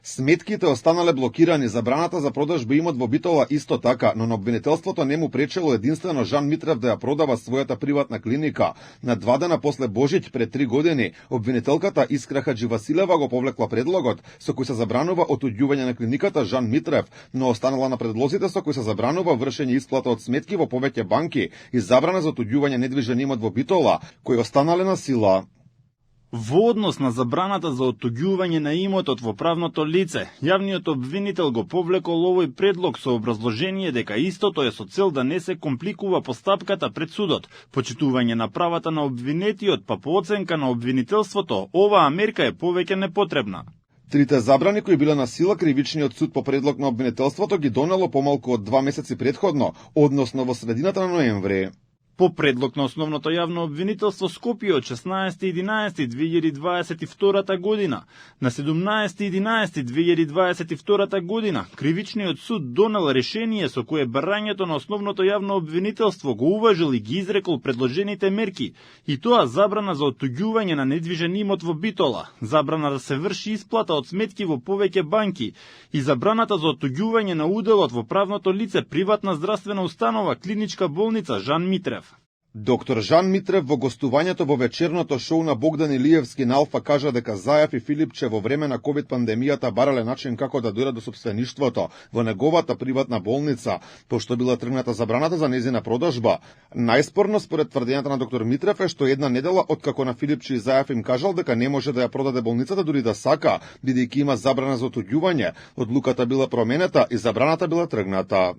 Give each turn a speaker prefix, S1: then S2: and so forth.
S1: Сметките останале блокирани, забраната за продажба имот во Битола исто така, но на обвинителството не му пречело единствено Жан Митрев да ја продава својата приватна клиника. На 2 дена после Божиќ пред 3 години, обвинителката Искра Хадживасилева го повлекла предлогот со кој се забранува отуѓување на клиниката Жан Митрев, но останала на предлозите со кој се забранува вршење исплата од сметки во повеќе банки и забрана за отуѓување недвижен имот во Битола, кои останале на сила.
S2: Во однос на забраната за оттуѓување на имотот во правното лице, јавниот обвинител го повлекол овој предлог со образложение дека истото е со цел да не се компликува постапката пред судот, почитување на правата на обвинетиот, па по оценка на обвинителството, оваа мерка е повеќе непотребна.
S1: Трите забрани кои биле на сила, кривичниот суд по предлог на обвинителството ги донело помалку од 2 месеци претходно, односно во средината на ноември.
S2: По предлог на основното јавно обвинителство Скопје од 16.11.2022 година, на 17.11.2022 година, кривичниот суд донел решение со кое барањето на основното јавно обвинителство го уважил и ги изрекол предложените мерки, и тоа забрана за оттуѓување на недвижен имот во Битола, забрана да се врши исплата од сметки во повеќе банки и забраната за оттуѓување на уделот во правното лице приватна здравствена установа Клиничка болница Жан Митрев.
S1: Доктор Жан Митрев во гостувањето во вечерното шоу на Богдан Илиевски на Алфа кажа дека Заев и Филипче во време на ковид пандемијата барале начин како да дојдат до сопствеништвото во неговата приватна болница, пошто била тргната забраната за незина продажба. Најспорно според тврдењата на доктор Митрев е што една недела откако на Филипче и Заев им кажал дека не може да ја продаде болницата дури да сака, бидејќи има забрана за отуѓување, одлуката била променета и забраната била тргната.